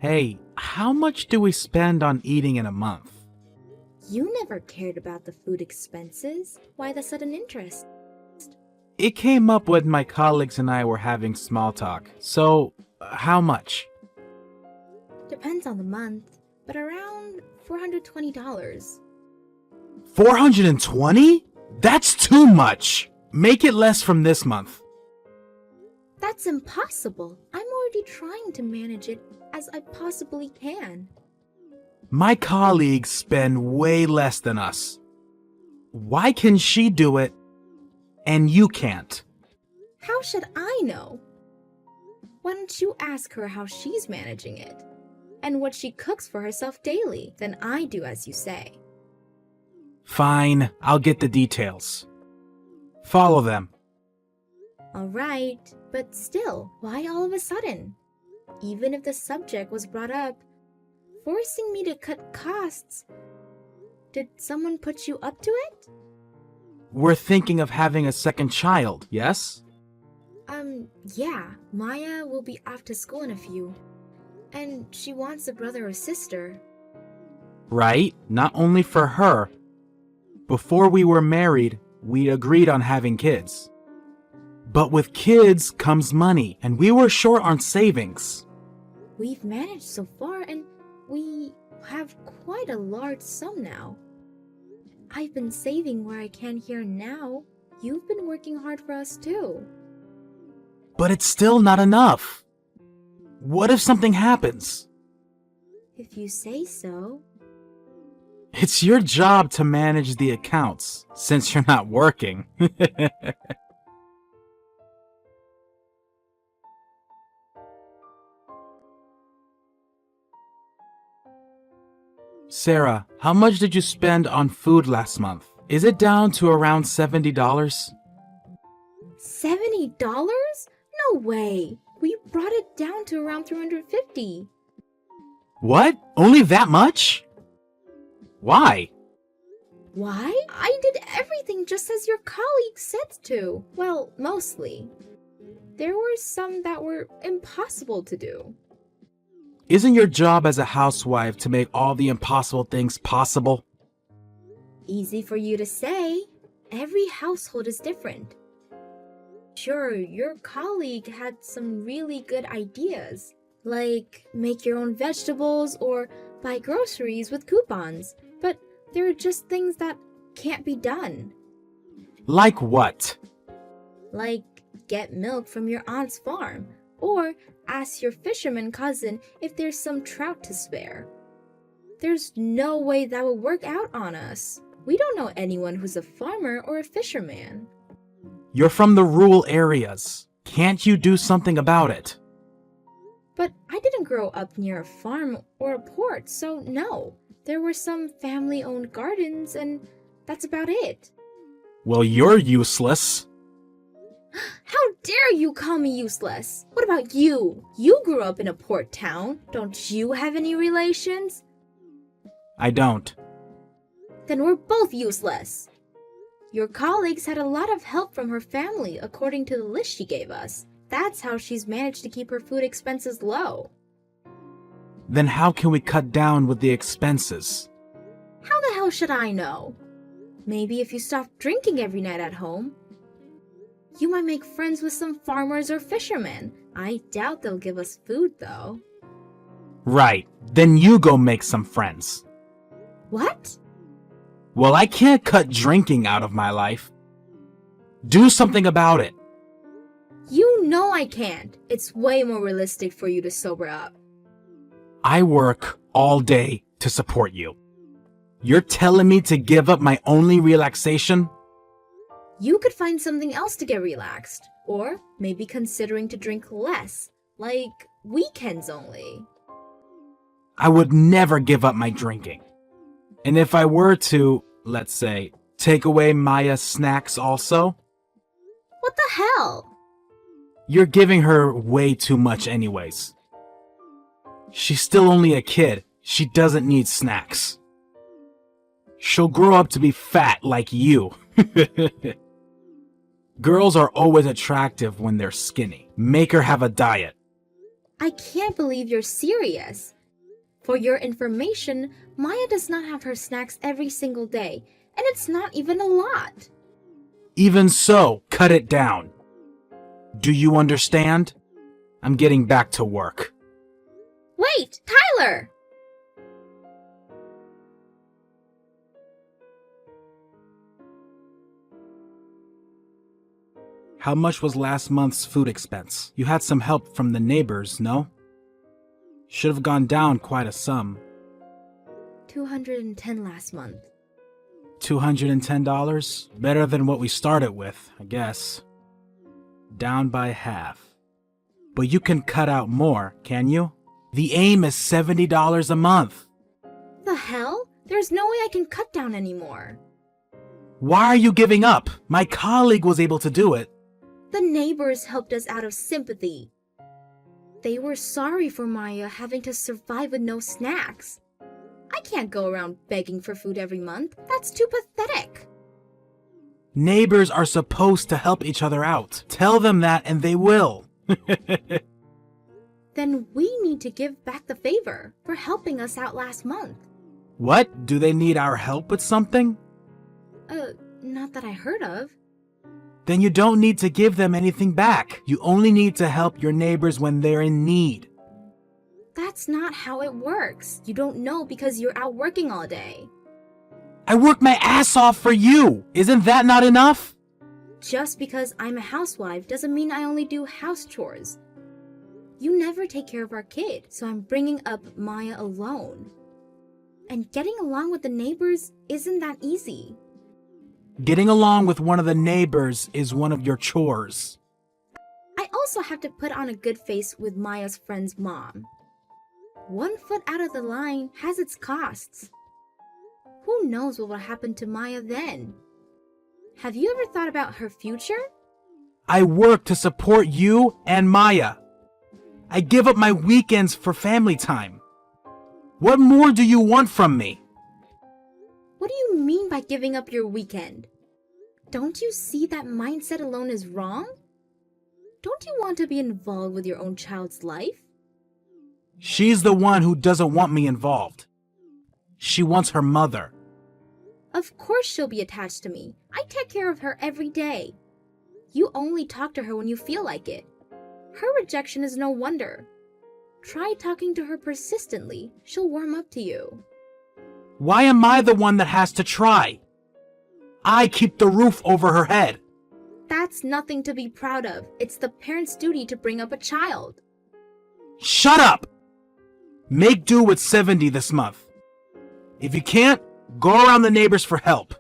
Hey, how much do we spend on eating in a month? You never cared about the food expenses. Why the sudden interest? It came up when my colleagues and I were having small talk. So, how much? Depends on the month, but around $420. 420? That's too much! Make it less from this month. That's impossible. I'm already trying to manage it as I possibly can. My colleagues spend way less than us. Why can she do it and you can't? How should I know? Why don't you ask her how she's managing it? And what she cooks for herself daily? Then I do as you say. Fine, I'll get the details. Follow them. Alright, but still, why all of a sudden? Even if the subject was brought up, forcing me to cut costs, did someone put you up to it? We're thinking of having a second child, yes? Yeah, Maya will be off to school in a few, and she wants a brother or sister. Right? Not only for her. Before we were married, we agreed on having kids. But with kids comes money, and we were short on savings. We've managed so far, and we have quite a large sum now. I've been saving where I can here and now. You've been working hard for us too. But it's still not enough. What if something happens? If you say so. It's your job to manage the accounts, since you're not working. Sarah, how much did you spend on food last month? Is it down to around $70? $70? No way! We brought it down to around $350. What? Only that much? Why? Why? I did everything just as your colleague said to. Well, mostly. There were some that were impossible to do. Isn't your job as a housewife to make all the impossible things possible? Easy for you to say. Every household is different. Sure, your colleague had some really good ideas, like make your own vegetables or buy groceries with coupons, but there are just things that can't be done. Like what? Like get milk from your aunt's farm, or ask your fisherman cousin if there's some trout to spare. There's no way that will work out on us. We don't know anyone who's a farmer or a fisherman. You're from the rural areas. Can't you do something about it? But I didn't grow up near a farm or a port, so no. There were some family-owned gardens, and that's about it. Well, you're useless. How dare you call me useless? What about you? You grew up in a port town. Don't you have any relations? I don't. Then we're both useless. Your colleagues had a lot of help from her family, according to the list she gave us. That's how she's managed to keep her food expenses low. Then how can we cut down with the expenses? How the hell should I know? Maybe if you stop drinking every night at home. You might make friends with some farmers or fishermen. I doubt they'll give us food, though. Right. Then you go make some friends. What? Well, I can't cut drinking out of my life. Do something about it. You know I can't. It's way more realistic for you to sober up. I work all day to support you. You're telling me to give up my only relaxation? You could find something else to get relaxed. Or maybe considering to drink less, like weekends only. I would never give up my drinking. And if I were to, let's say, take away Maya's snacks also? What the hell? You're giving her way too much anyways. She's still only a kid. She doesn't need snacks. She'll grow up to be fat like you. Girls are always attractive when they're skinny. Make her have a diet. I can't believe you're serious. For your information, Maya does not have her snacks every single day, and it's not even a lot. Even so, cut it down. Do you understand? I'm getting back to work. Wait, Tyler! How much was last month's food expense? You had some help from the neighbors, no? Should have gone down quite a sum. $210 last month. $210? Better than what we started with, I guess. Down by half. But you can cut out more, can you? The aim is $70 a month. The hell? There's no way I can cut down anymore. Why are you giving up? My colleague was able to do it. The neighbors helped us out of sympathy. They were sorry for Maya having to survive with no snacks. I can't go around begging for food every month. That's too pathetic. Neighbors are supposed to help each other out. Tell them that and they will. Then we need to give back the favor for helping us out last month. What? Do they need our help with something? Not that I heard of. Then you don't need to give them anything back. You only need to help your neighbors when they're in need. That's not how it works. You don't know because you're out working all day. I work my ass off for you. Isn't that not enough? Just because I'm a housewife doesn't mean I only do house chores. You never take care of our kid, so I'm bringing up Maya alone. And getting along with the neighbors isn't that easy. Getting along with one of the neighbors is one of your chores. I also have to put on a good face with Maya's friend's mom. 1 foot out of the line has its costs. Who knows what will happen to Maya then? Have you ever thought about her future? I work to support you and Maya. I give up my weekends for family time. What more do you want from me? What do you mean by giving up your weekend? Don't you see that mindset alone is wrong? Don't you want to be involved with your own child's life? She's the one who doesn't want me involved. She wants her mother. Of course she'll be attached to me. I take care of her every day. You only talk to her when you feel like it. Her rejection is no wonder. Try talking to her persistently. She'll warm up to you. Why am I the one that has to try? I keep the roof over her head. That's nothing to be proud of. It's the parent's duty to bring up a child. Shut up! Make do with 70 this month. If you can't, go around the neighbors for help.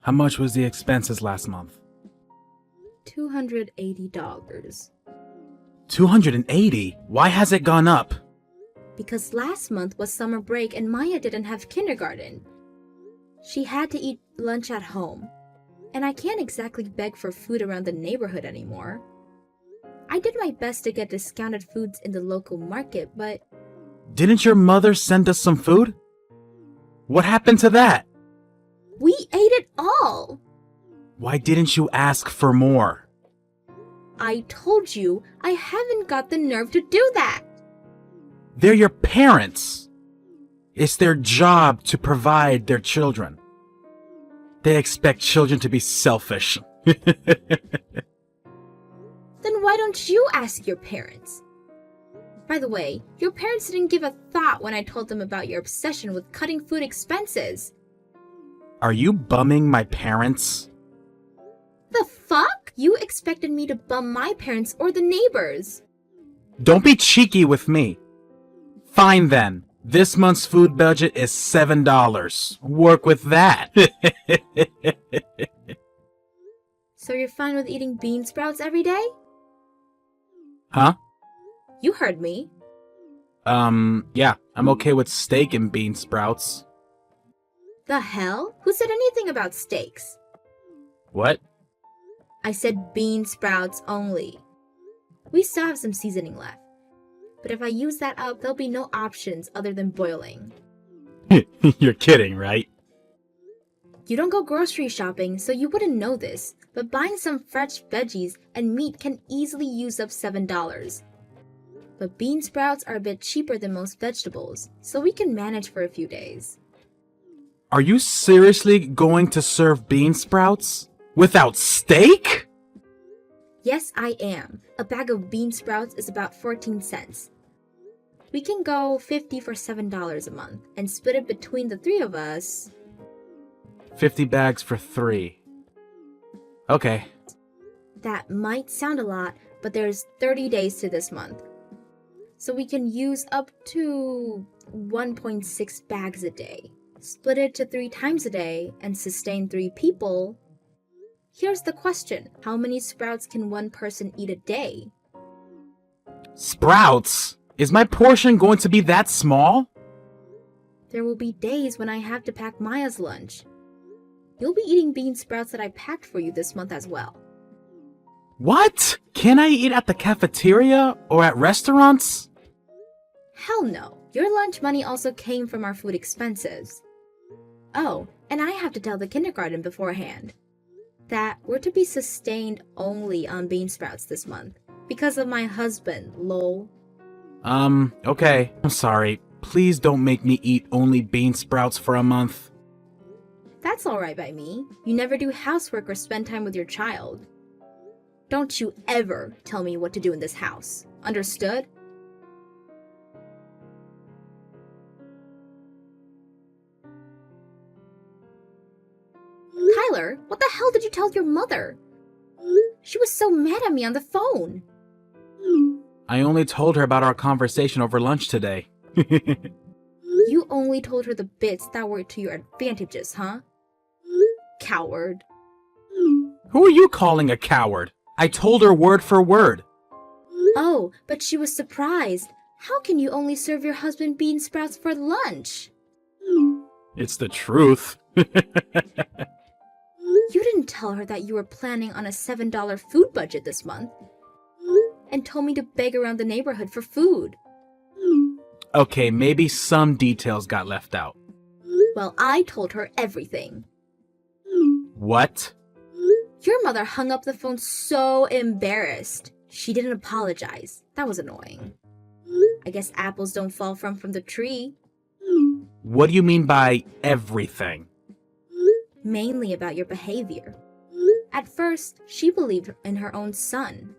How much was the expenses last month? $280. $280? Why has it gone up? Because last month was summer break and Maya didn't have kindergarten. She had to eat lunch at home. And I can't exactly beg for food around the neighborhood anymore. I did my best to get discounted foods in the local market, but... Didn't your mother send us some food? What happened to that? We ate it all! Why didn't you ask for more? I told you I haven't got the nerve to do that! They're your parents. It's their job to provide their children. They expect children to be selfish. Then why don't you ask your parents? By the way, your parents didn't give a thought when I told them about your obsession with cutting food expenses. Are you bumming my parents? The fuck? You expected me to bum my parents or the neighbors. Don't be cheeky with me. Fine then. This month's food budget is $7. Work with that. So you're fine with eating bean sprouts every day? Huh? You heard me. Yeah, I'm okay with steak and bean sprouts. The hell? Who said anything about steaks? What? I said bean sprouts only. We still have some seasoning left. But if I use that up, there'll be no options other than boiling. You're kidding, right? You don't go grocery shopping, so you wouldn't know this, but buying some fresh veggies and meat can easily use up $7. But bean sprouts are a bit cheaper than most vegetables, so we can manage for a few days. Are you seriously going to serve bean sprouts? Without steak? Yes, I am. A bag of bean sprouts is about 14 cents. We can go 50 for $7 a month and split it between the three of us. 50 bags for 3. Okay. That might sound a lot, but there's 30 days to this month. So we can use up to 1.6 bags a day. Split it to 3 times a day and sustain 3 people. Here's the question. How many sprouts can one person eat a day? Sprouts? Is my portion going to be that small? There will be days when I have to pack Maya's lunch. You'll be eating bean sprouts that I packed for you this month as well. What? Can I eat at the cafeteria or at restaurants? Hell no. Your lunch money also came from our food expenses. Oh, and I have to tell the kindergarten beforehand that we're to be sustained only on bean sprouts this month because of my husband, lol. Okay. I'm sorry. Please don't make me eat only bean sprouts for a month. That's alright by me. You never do housework or spend time with your child. Don't you ever tell me what to do in this house. Understood? Tyler, what the hell did you tell your mother? She was so mad at me on the phone. I only told her about our conversation over lunch today. You only told her the bits that were to your advantages, huh? Coward. Who are you calling a coward? I told her word for word. Oh, but she was surprised. How can you only serve your husband bean sprouts for lunch? It's the truth. You didn't tell her that you were planning on a $7 food budget this month and told me to beg around the neighborhood for food. Okay, maybe some details got left out. Well, I told her everything. What? Your mother hung up the phone so embarrassed. She didn't apologize. That was annoying. I guess apples don't fall from the tree. What do you mean by everything? Mainly about your behavior. At first, she believed in her own son.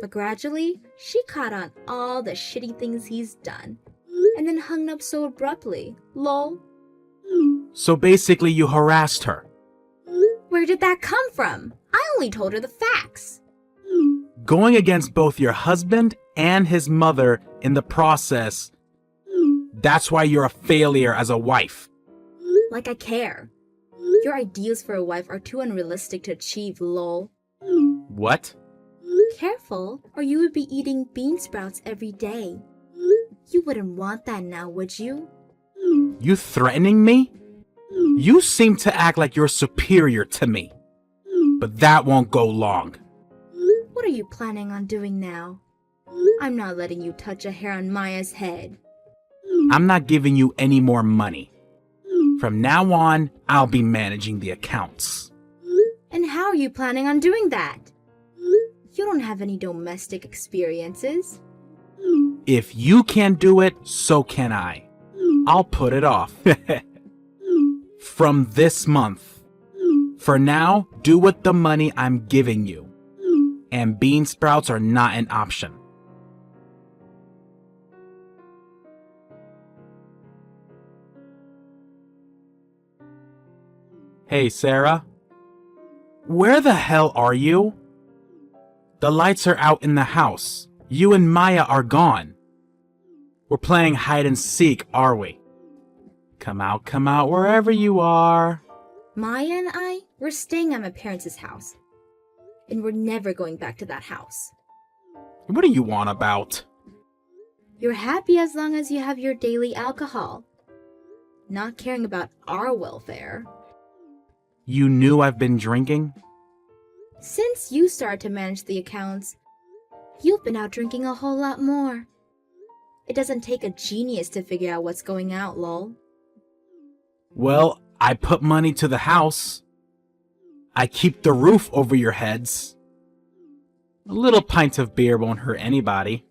But gradually, she caught on all the shitty things he's done. And then hung up so abruptly. Lol. So basically you harassed her. Where did that come from? I only told her the facts. Going against both your husband and his mother in the process. That's why you're a failure as a wife. Like I care. Your ideals for a wife are too unrealistic to achieve, lol. What? Careful, or you would be eating bean sprouts every day. You wouldn't want that now, would you? You threatening me? You seem to act like you're superior to me. But that won't go long. What are you planning on doing now? I'm not letting you touch a hair on Maya's head. I'm not giving you any more money. From now on, I'll be managing the accounts. And how are you planning on doing that? You don't have any domestic experiences. If you can't do it, so can I. I'll put it off. From this month. For now, do with the money I'm giving you. And bean sprouts are not an option. Hey, Sarah. Where the hell are you? The lights are out in the house. You and Maya are gone. We're playing hide and seek, are we? Come out, wherever you are. Maya and I, we're staying at my parents' house. And we're never going back to that house. What do you want about? You're happy as long as you have your daily alcohol. Not caring about our welfare. You knew I've been drinking? Since you started to manage the accounts, you've been out drinking a whole lot more. It doesn't take a genius to figure out what's going out, lol. Well, I put money to the house. I keep the roof over your heads. A little pint of beer won't hurt anybody.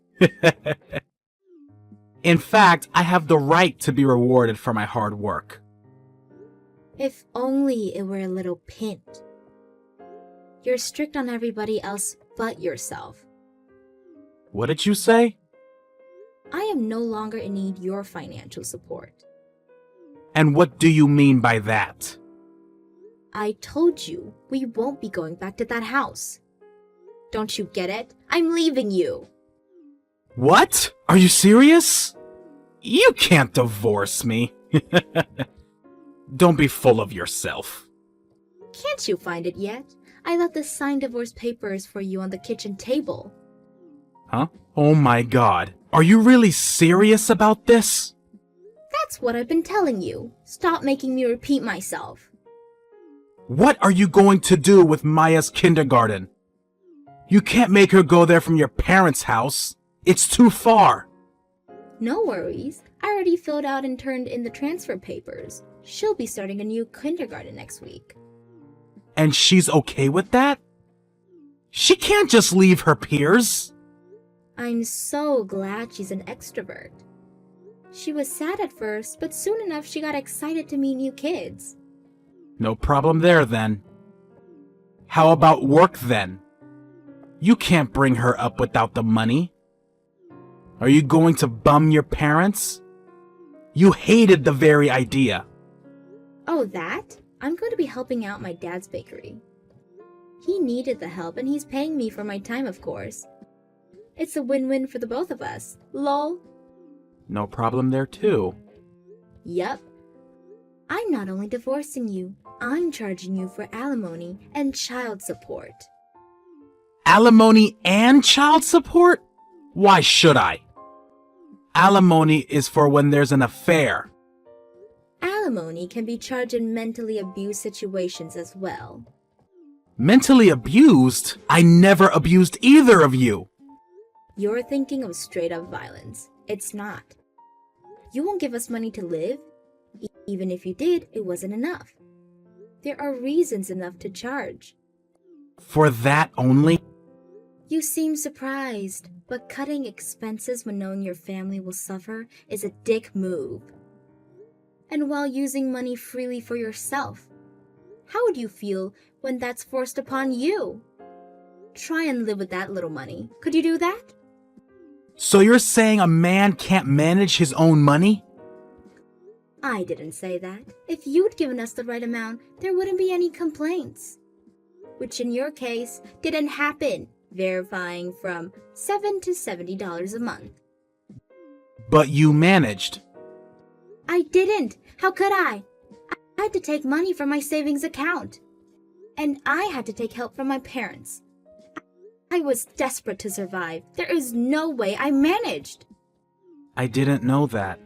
In fact, I have the right to be rewarded for my hard work. If only it were a little pint. You're strict on everybody else but yourself. What did you say? I am no longer in need of your financial support. And what do you mean by that? I told you we won't be going back to that house. Don't you get it? I'm leaving you. What? Are you serious? You can't divorce me. Don't be full of yourself. Can't you find it yet? I left the signed divorce papers for you on the kitchen table. Huh? Oh my god. Are you really serious about this? That's what I've been telling you. Stop making me repeat myself. What are you going to do with Maya's kindergarten? You can't make her go there from your parents' house. It's too far. No worries. I already filled out and turned in the transfer papers. She'll be starting a new kindergarten next week. And she's okay with that? She can't just leave her peers. I'm so glad she's an extrovert. She was sad at first, but soon enough she got excited to meet new kids. No problem there then. How about work then? You can't bring her up without the money. Are you going to bum your parents? You hated the very idea. Oh, that? I'm going to be helping out my dad's bakery. He needed the help and he's paying me for my time, of course. It's a win-win for the both of us. Lol. No problem there too. Yup. I'm not only divorcing you, I'm charging you for alimony and child support. Alimony and child support? Why should I? Alimony is for when there's an affair. Alimony can be charged in mentally abused situations as well. Mentally abused? I never abused either of you. You're thinking of straight-up violence. It's not. You won't give us money to live. Even if you did, it wasn't enough. There are reasons enough to charge. For that only? You seem surprised, but cutting expenses when knowing your family will suffer is a dick move. And while using money freely for yourself, how would you feel when that's forced upon you? Try and live with that little money. Could you do that? So you're saying a man can't manage his own money? I didn't say that. If you'd given us the right amount, there wouldn't be any complaints. Which in your case didn't happen, verifying from $7 to $70 a month. But you managed. I didn't. How could I? I had to take money from my savings account. And I had to take help from my parents. I was desperate to survive. There is no way I managed. I didn't know that.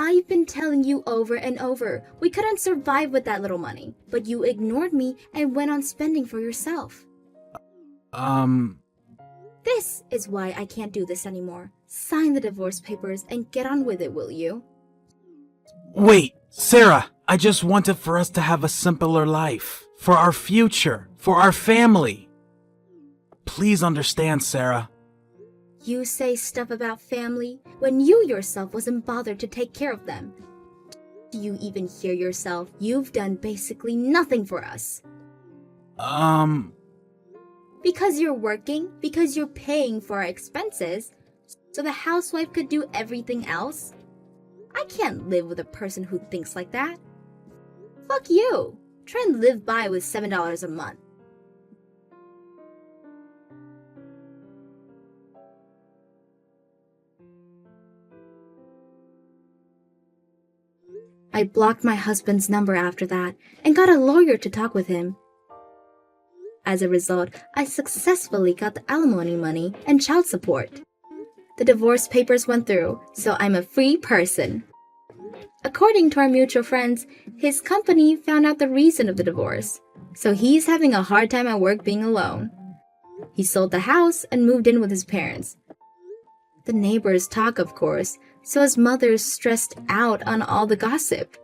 I've been telling you over and over, we couldn't survive with that little money. But you ignored me and went on spending for yourself. This is why I can't do this anymore. Sign the divorce papers and get on with it, will you? Wait, Sarah, I just wanted for us to have a simpler life. For our future. For our family. Please understand, Sarah. You say stuff about family when you yourself wasn't bothered to take care of them. Do you even hear yourself? You've done basically nothing for us. Because you're working, because you're paying for our expenses, so the housewife could do everything else? I can't live with a person who thinks like that. Fuck you. Try and live by with $7 a month. I blocked my husband's number after that and got a lawyer to talk with him. As a result, I successfully got the alimony money and child support. The divorce papers went through, so I'm a free person. According to our mutual friends, his company found out the reason of the divorce, so he's having a hard time at work being alone. He sold the house and moved in with his parents. The neighbors talk, of course, so his mother's stressed out on all the gossip.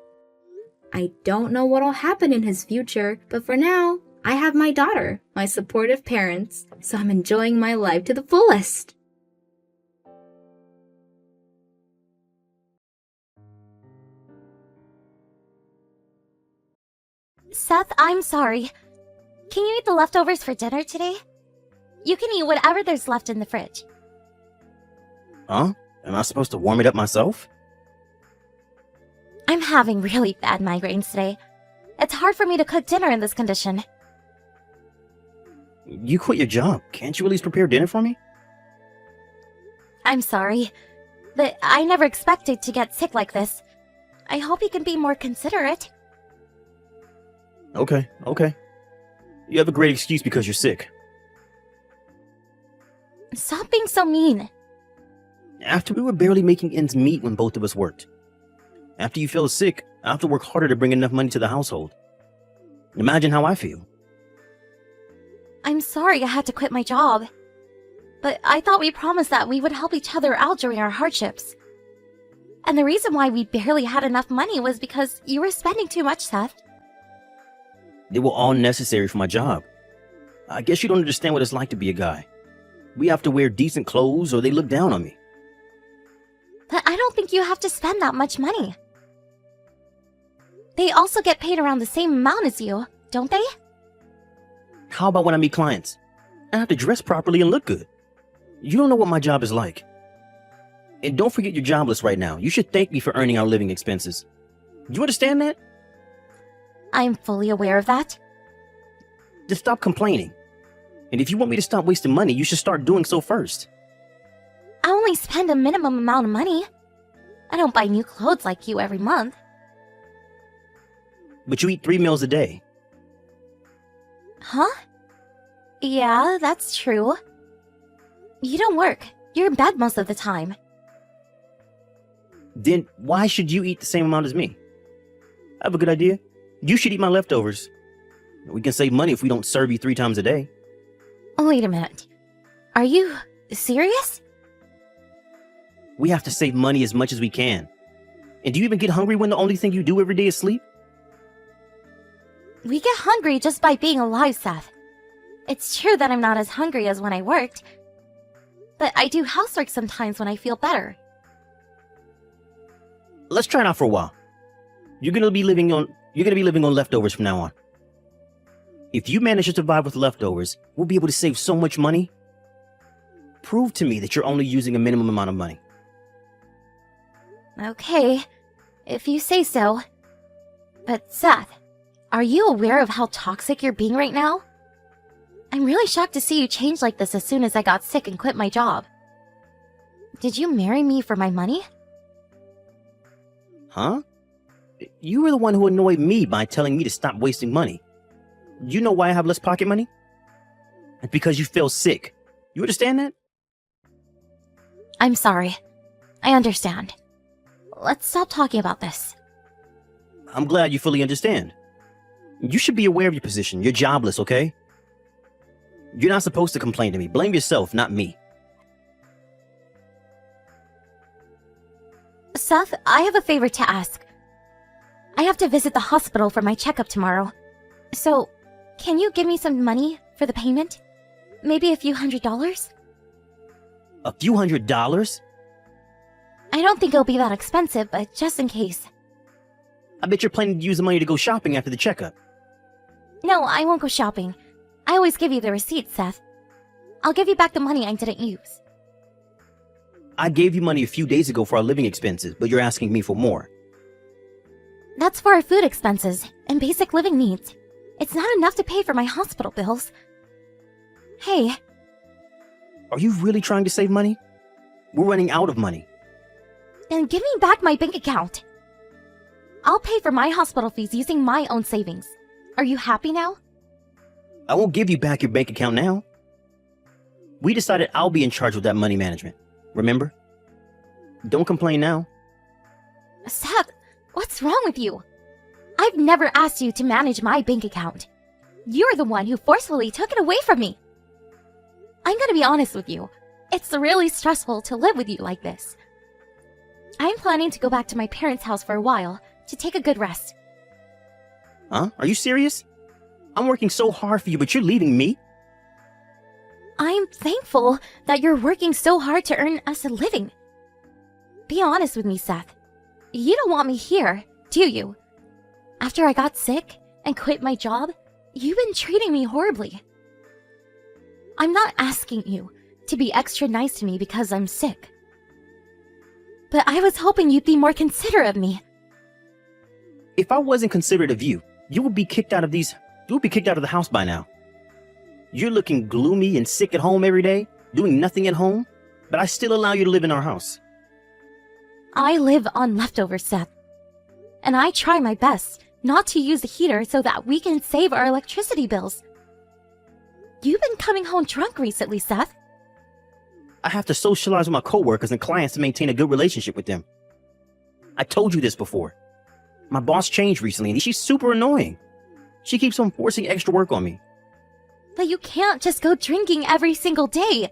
I don't know what'll happen in his future, but for now, I have my daughter, my supportive parents, so I'm enjoying my life to the fullest. Seth, I'm sorry. Can you eat the leftovers for dinner today? You can eat whatever there's left in the fridge. Huh? Am I supposed to warm it up myself? I'm having really bad migraines today. It's hard for me to cook dinner in this condition. You quit your job. Can't you at least prepare dinner for me? I'm sorry, but I never expected to get sick like this. I hope you can be more considerate. Okay. You have a great excuse because you're sick. Stop being so mean. After we were barely making ends meet when both of us worked. After you feel sick, I have to work harder to bring enough money to the household. Imagine how I feel. I'm sorry I had to quit my job. But I thought we promised that we would help each other out during our hardships. And the reason why we barely had enough money was because you were spending too much, Seth. They were all necessary for my job. I guess you don't understand what it's like to be a guy. We have to wear decent clothes or they look down on me. But I don't think you have to spend that much money. They also get paid around the same amount as you, don't they? How about when I meet clients? I have to dress properly and look good. You don't know what my job is like. And don't forget you're jobless right now. You should thank me for earning our living expenses. Do you understand that? I'm fully aware of that. Just stop complaining. And if you want me to stop wasting money, you should start doing so first. I only spend a minimum amount of money. I don't buy new clothes like you every month. But you eat 3 meals a day. Huh? Yeah, that's true. You don't work. You're in bed most of the time. Then why should you eat the same amount as me? I have a good idea. You should eat my leftovers. We can save money if we don't serve you 3 times a day. Wait a minute. Are you serious? We have to save money as much as we can. And do you even get hungry when the only thing you do every day is sleep? We get hungry just by being alive, Seth. It's true that I'm not as hungry as when I worked, but I do housework sometimes when I feel better. Let's try it out for a while. You're gonna be living on leftovers from now on. If you manage to survive with leftovers, we'll be able to save so much money. Prove to me that you're only using a minimum amount of money. Okay, if you say so. But Seth, are you aware of how toxic you're being right now? I'm really shocked to see you change like this as soon as I got sick and quit my job. Did you marry me for my money? Huh? You were the one who annoyed me by telling me to stop wasting money. You know why I have less pocket money? It's because you feel sick. You understand that? I'm sorry. I understand. Let's stop talking about this. I'm glad you fully understand. You should be aware of your position. You're jobless, okay? You're not supposed to complain to me. Blame yourself, not me. Seth, I have a favor to ask. I have to visit the hospital for my checkup tomorrow. So, can you give me some money for the payment? Maybe a few $100s? A few $100s? I don't think it'll be that expensive, but just in case. I bet you're planning to use the money to go shopping after the checkup. No, I won't go shopping. I always give you the receipt, Seth. I'll give you back the money I didn't use. I gave you money a few days ago for our living expenses, but you're asking me for more. That's for our food expenses and basic living needs. It's not enough to pay for my hospital bills. Hey. Are you really trying to save money? We're running out of money. Then give me back my bank account. I'll pay for my hospital fees using my own savings. Are you happy now? I won't give you back your bank account now. We decided I'll be in charge of that money management. Remember? Don't complain now. Seth, what's wrong with you? I've never asked you to manage my bank account. You're the one who forcefully took it away from me. I'm gonna be honest with you. It's really stressful to live with you like this. I'm planning to go back to my parents' house for a while to take a good rest. Huh? Are you serious? I'm working so hard for you, but you're leaving me? I'm thankful that you're working so hard to earn us a living. Be honest with me, Seth. You don't want me here, do you? After I got sick and quit my job, you've been treating me horribly. I'm not asking you to be extra nice to me because I'm sick. But I was hoping you'd be more considerate of me. If I wasn't considerate of you, you would be kicked out of the house by now. You're looking gloomy and sick at home every day, doing nothing at home, but I still allow you to live in our house. I live on leftovers, Seth. And I try my best not to use the heater so that we can save our electricity bills. You've been coming home drunk recently, Seth. I have to socialize with my coworkers and clients to maintain a good relationship with them. I told you this before. My boss changed recently and she's super annoying. She keeps on forcing extra work on me. But you can't just go drinking every single day.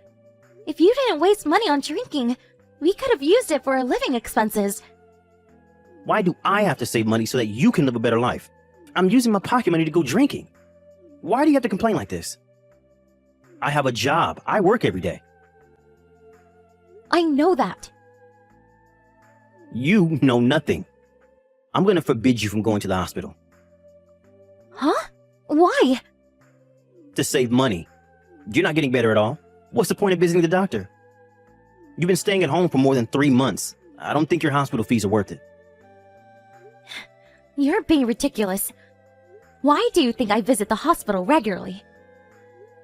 If you didn't waste money on drinking, we could have used it for our living expenses. Why do I have to save money so that you can live a better life? I'm using my pocket money to go drinking. Why do you have to complain like this? I have a job. I work every day. I know that. You know nothing. I'm going to forbid you from going to the hospital. Huh? Why? To save money. You're not getting better at all. What's the point of visiting the doctor? You've been staying at home for more than 3 months. I don't think your hospital fees are worth it. You're being ridiculous. Why do you think I visit the hospital regularly?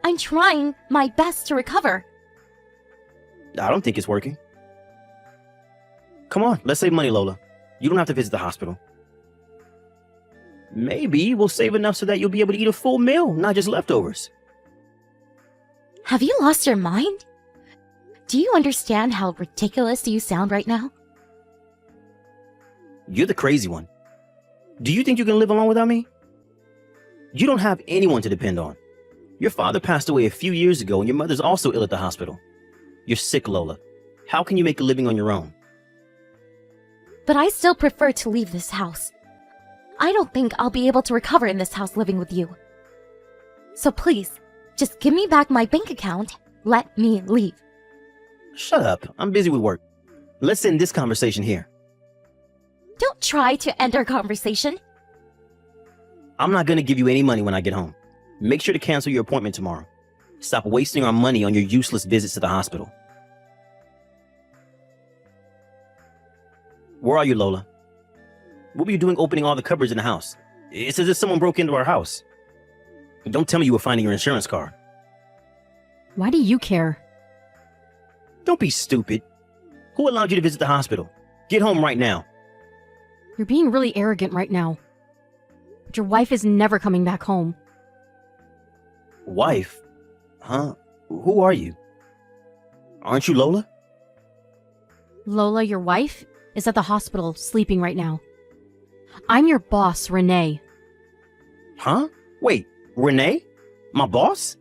I'm trying my best to recover. I don't think it's working. Come on, let's save money, Lola. You don't have to visit the hospital. Maybe we'll save enough so that you'll be able to eat a full meal, not just leftovers. Have you lost your mind? Do you understand how ridiculous you sound right now? You're the crazy one. Do you think you can live alone without me? You don't have anyone to depend on. Your father passed away a few years ago and your mother's also ill at the hospital. You're sick, Lola. How can you make a living on your own? But I still prefer to leave this house. I don't think I'll be able to recover in this house living with you. So please, just give me back my bank account. Let me leave. Shut up. I'm busy with work. Let's end this conversation here. Don't try to end our conversation. I'm not going to give you any money when I get home. Make sure to cancel your appointment tomorrow. Stop wasting our money on your useless visits to the hospital. Where are you, Lola? What were you doing opening all the cupboards in the house? It's as if someone broke into our house. Don't tell me you were finding your insurance card. Why do you care? Don't be stupid. Who allowed you to visit the hospital? Get home right now. You're being really arrogant right now. But your wife is never coming back home. Wife? Huh? Who are you? Aren't you Lola? Lola, your wife, is at the hospital sleeping right now. I'm your boss, Renee. Huh? Wait, Renee? My boss?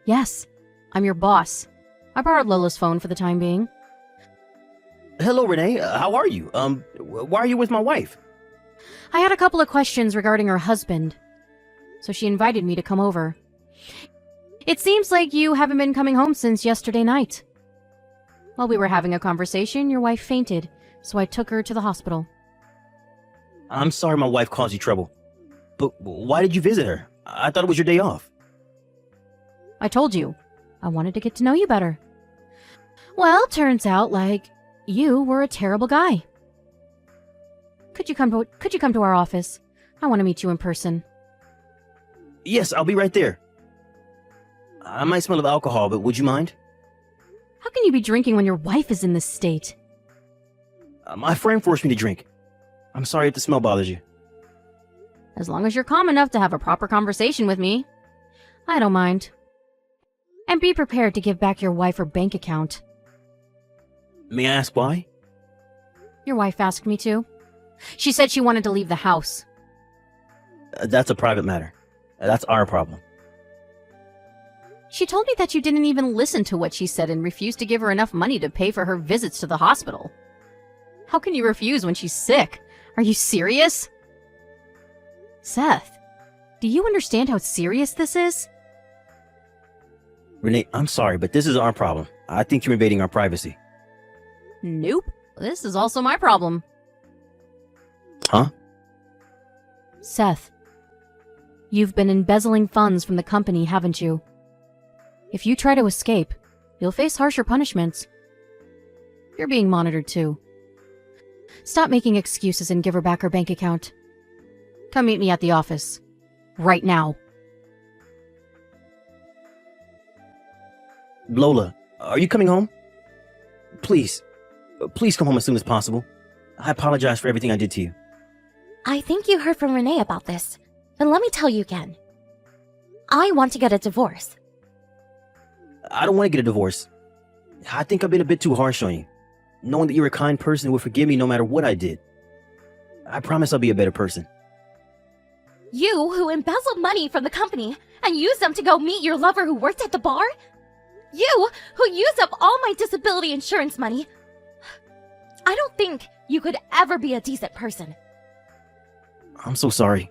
Yes, I'm your boss. I borrowed Lola's phone for the time being. Hello, Renee. How are you? Why are you with my wife? I had a couple of questions regarding her husband, so she invited me to come over. It seems like you haven't been coming home since yesterday night. While we were having a conversation, your wife fainted, so I took her to the hospital. I'm sorry my wife caused you trouble. But why did you visit her? I thought it was your day off. I told you, I wanted to get to know you better. Well, turns out, you were a terrible guy. Could you come to our office? I want to meet you in person. Yes, I'll be right there. I might smell of alcohol, but would you mind? How can you be drinking when your wife is in this state? My friend forced me to drink. I'm sorry if the smell bothers you. As long as you're calm enough to have a proper conversation with me, I don't mind. And be prepared to give back your wife her bank account. May I ask why? Your wife asked me to. She said she wanted to leave the house. That's a private matter. That's our problem. She told me that you didn't even listen to what she said and refused to give her enough money to pay for her visits to the hospital. How can you refuse when she's sick? Are you serious? Seth, do you understand how serious this is? Renee, I'm sorry, but this is our problem. I think you're invading our privacy. Nope. This is also my problem. Huh? Seth, you've been embezzling funds from the company, haven't you? If you try to escape, you'll face harsher punishments. You're being monitored too. Stop making excuses and give her back her bank account. Come meet me at the office. Right now. Lola, are you coming home? Please. Please come home as soon as possible. I apologize for everything I did to you. I think you heard from Renee about this, but let me tell you again. I want to get a divorce. I don't want to get a divorce. I think I've been a bit too harsh on you. Knowing that you're a kind person who will forgive me no matter what I did. I promise I'll be a better person. You who embezzled money from the company and used them to go meet your lover who worked at the bar? You who used up all my disability insurance money? I don't think you could ever be a decent person. I'm so sorry.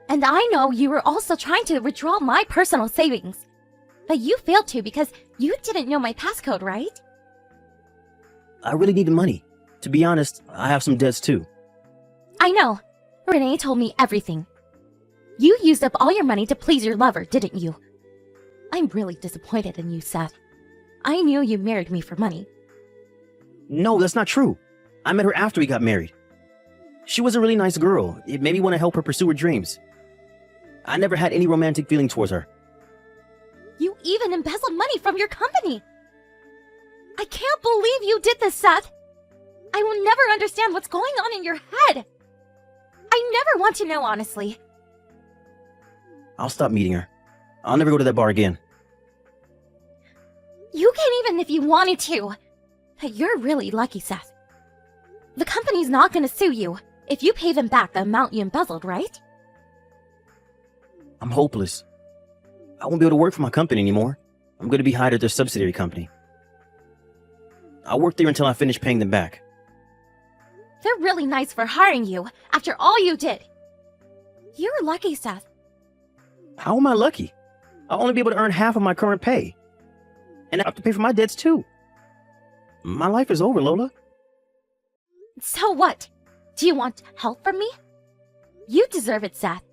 And I know you were also trying to withdraw my personal savings. But you failed to because you didn't know my passcode, right? I really needed money. To be honest, I have some debts too. I know. Renee told me everything. You used up all your money to please your lover, didn't you? I'm really disappointed in you, Seth. I knew you married me for money. No, that's not true. I met her after we got married. She was a really nice girl. It made me want to help her pursue her dreams. I never had any romantic feeling towards her. You even embezzled money from your company! I can't believe you did this, Seth! I will never understand what's going on in your head! I never want to know, honestly. I'll stop meeting her. I'll never go to that bar again. You can't even if you wanted to. But you're really lucky, Seth. The company's not gonna sue you if you pay them back the amount you embezzled, right? I'm hopeless. I won't be able to work for my company anymore. I'm going to be hired at their subsidiary company. I'll work there until I finish paying them back. They're really nice for hiring you after all you did. You're lucky, Seth. How am I lucky? I'll only be able to earn half of my current pay. And I have to pay for my debts too. My life is over, Lola. So what? Do you want help from me? You deserve it, Seth.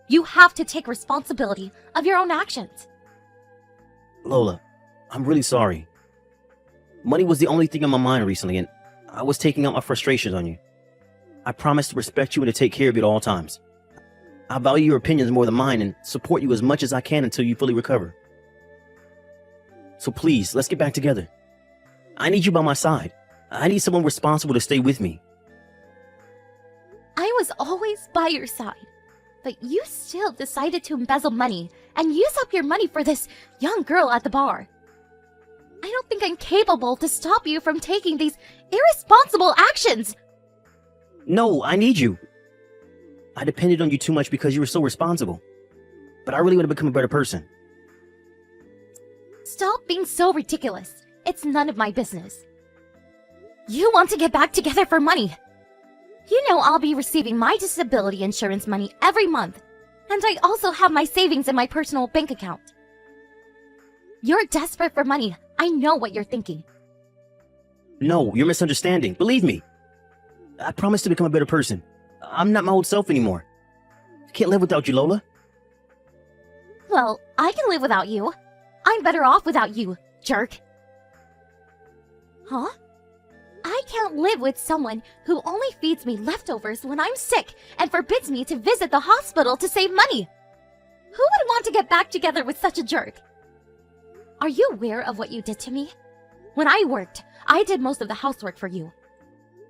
You have to take responsibility of your own actions. Lola, I'm really sorry. Money was the only thing on my mind recently, and I was taking out my frustrations on you. I promise to respect you and to take care of you at all times. I value your opinions more than mine and support you as much as I can until you fully recover. So please, let's get back together. I need you by my side. I need someone responsible to stay with me. I was always by your side, but you still decided to embezzle money and use up your money for this young girl at the bar. I don't think I'm capable to stop you from taking these irresponsible actions. No, I need you. I depended on you too much because you were so responsible. But I really want to become a better person. Stop being so ridiculous. It's none of my business. You want to get back together for money. You know I'll be receiving my disability insurance money every month, and I also have my savings in my personal bank account. You're desperate for money. I know what you're thinking. No, you're misunderstanding. Believe me. I promise to become a better person. I'm not my old self anymore. I can't live without you, Lola. Well, I can live without you. I'm better off without you, jerk. Huh? I can't live with someone who only feeds me leftovers when I'm sick and forbids me to visit the hospital to save money. Who would want to get back together with such a jerk? Are you aware of what you did to me? When I worked, I did most of the housework for you.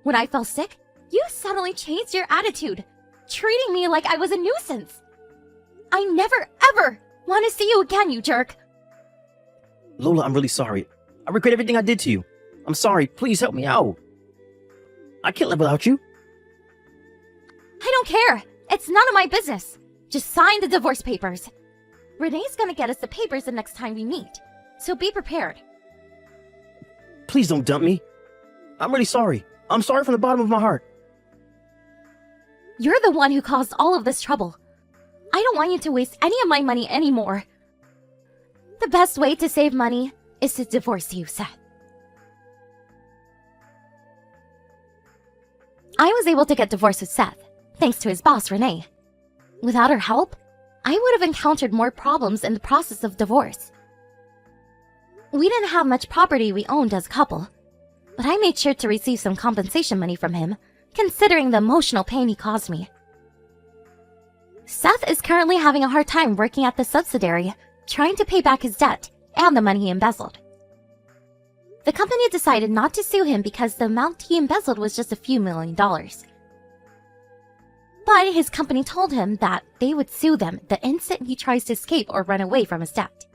When I fell sick, you suddenly changed your attitude, treating me like I was a nuisance. I never, ever want to see you again, you jerk. Lola, I'm really sorry. I regret everything I did to you. I'm sorry. Please help me out. I can't live without you. I don't care. It's none of my business. Just sign the divorce papers. Renee's gonna get us the papers the next time we meet, so be prepared. Please don't dump me. I'm really sorry. I'm sorry from the bottom of my heart. You're the one who caused all of this trouble. I don't want you to waste any of my money anymore. The best way to save money is to divorce you, Seth. I was able to get divorced with Seth, thanks to his boss, Renee. Without her help, I would have encountered more problems in the process of divorce. We didn't have much property we owned as a couple, but I made sure to receive some compensation money from him, considering the emotional pain he caused me. Seth is currently having a hard time working at the subsidiary, trying to pay back his debt and the money he embezzled. The company decided not to sue him because the amount he embezzled was just a few $1,000,000. But his company told him that they would sue them the instant he tries to escape or run away from his debt.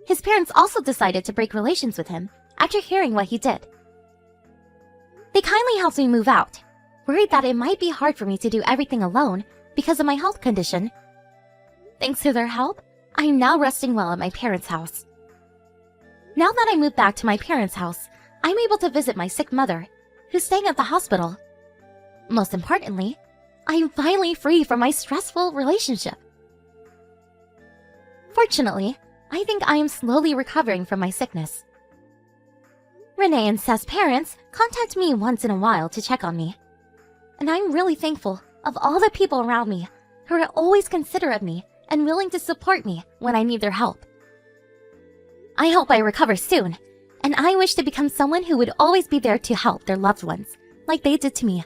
His parents also decided to break relations with him after hearing what he did. They kindly helped me move out, worried that it might be hard for me to do everything alone because of my health condition. Thanks to their help, I am now resting well at my parents' house. Now that I moved back to my parents' house, I'm able to visit my sick mother, who's staying at the hospital. Most importantly, I'm finally free from my stressful relationship. Fortunately, I think I am slowly recovering from my sickness. Renee and Seth's parents contact me once in a while to check on me. And I'm really thankful of all the people around me who are always considerate of me and willing to support me when I need their help. I hope I recover soon, and I wish to become someone who would always be there to help their loved ones, like they did to me.